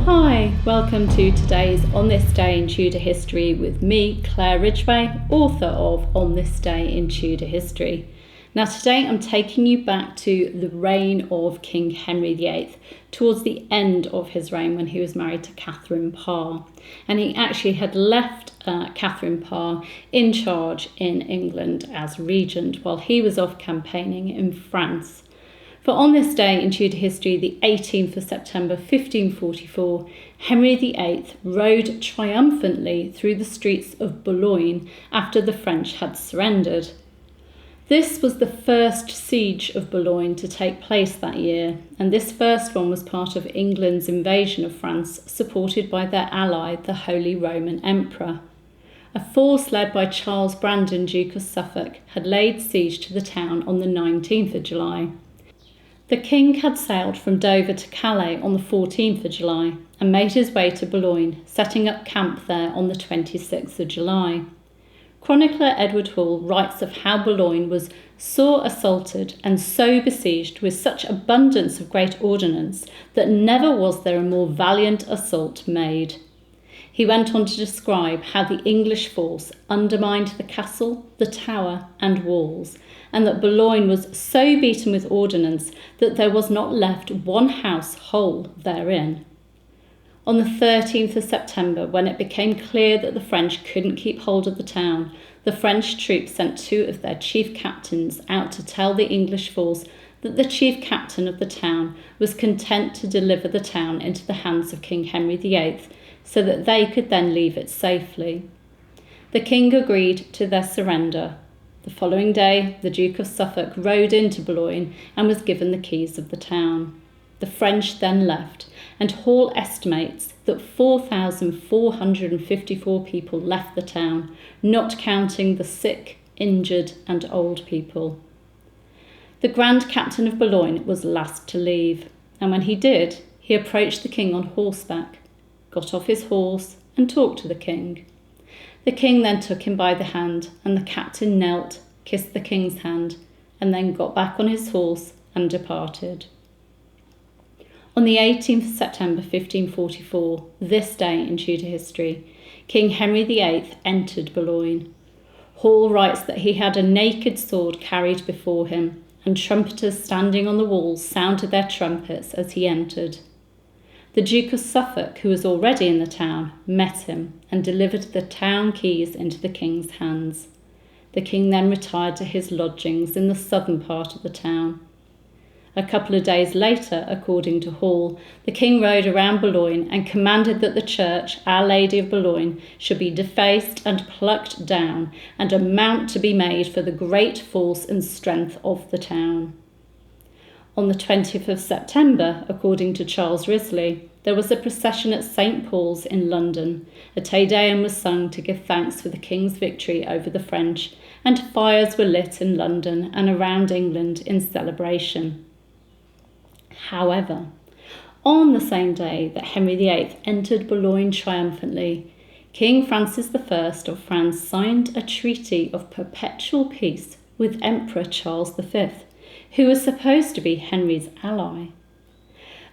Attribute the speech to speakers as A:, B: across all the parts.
A: Hi, welcome to today's On This Day in Tudor History with me, Claire Ridgway, author of On This Day in Tudor History. Now today I'm taking you back to the reign of King Henry VIII, towards the end of his reign when he was married to Catherine Parr. And he actually had left Catherine Parr in charge in England as regent while he was off campaigning in France. For on this day in Tudor history, the 18th of September 1544, Henry VIII rode triumphantly through the streets of Boulogne after the French had surrendered. This was the first siege of Boulogne to take place that year, and this first one was part of England's invasion of France, supported by their ally, the Holy Roman Emperor. A force led by Charles Brandon, Duke of Suffolk, had laid siege to the town on the 19th of July. The king had sailed from Dover to Calais on the 14th of July and made his way to Boulogne, setting up camp there on the 26th of July. Chronicler Edward Hall writes of how Boulogne was sore assaulted and so besieged with such abundance of great ordnance that never was there a more valiant assault made. He went on to describe how the English force undermined the castle, the tower and walls, and that Boulogne was so beaten with ordnance that there was not left one house whole therein. On the 13th of September, when it became clear that the French couldn't keep hold of the town, the French troops sent two of their chief captains out to tell the English force that the chief captain of the town was content to deliver the town into the hands of King Henry VIII, so that they could then leave it safely. The king agreed to their surrender. The following day, the Duke of Suffolk rode into Boulogne and was given the keys of the town. The French then left, and Hall estimates that 4,454 people left the town, not counting the sick, injured and old people. The Grand Captain of Boulogne was last to leave, and when he did, he approached the king on horseback, got off his horse and talked to the king. The king then took him by the hand, and the captain knelt, kissed the king's hand, and then got back on his horse and departed. On the 18th of September 1544, this day in Tudor history, King Henry VIII entered Boulogne. Hall writes that he had a naked sword carried before him, and trumpeters standing on the walls sounded their trumpets as he entered. The Duke of Suffolk, who was already in the town, met him and delivered the town keys into the king's hands. The king then retired to his lodgings in the southern part of the town. A couple of days later, according to Hall, the king rode around Boulogne and commanded that the church, Our Lady of Boulogne, should be defaced and plucked down, and a mount to be made for the great force and strength of the town. On the 20th of September, according to Charles Risley, there was a procession at St. Paul's in London. A Te Deum was sung to give thanks for the king's victory over the French, and fires were lit in London and around England in celebration. However, on the same day that Henry VIII entered Boulogne triumphantly, King Francis I of France signed a treaty of perpetual peace with Emperor Charles V, who was supposed to be Henry's ally.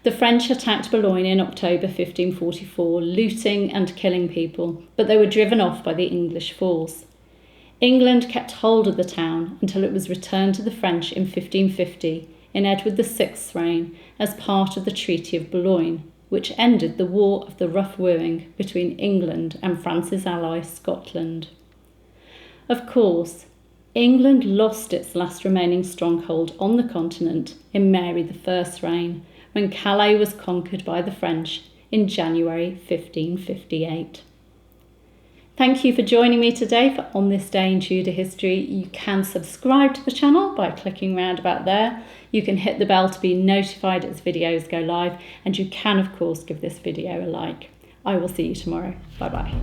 A: The French attacked Boulogne in October 1544, looting and killing people, but they were driven off by the English force. England kept hold of the town until it was returned to the French in 1550, in Edward VI's reign, as part of the Treaty of Boulogne, which ended the War of the Rough Wooing between England and France's ally Scotland. Of course, England lost its last remaining stronghold on the continent in Mary I's reign, when Calais was conquered by the French in January 1558. Thank you for joining me today for On This Day in Tudor History. You can subscribe to the channel by clicking round about there. You can hit the bell to be notified as videos go live, and you can of course give this video a like. I will see you tomorrow. Bye bye.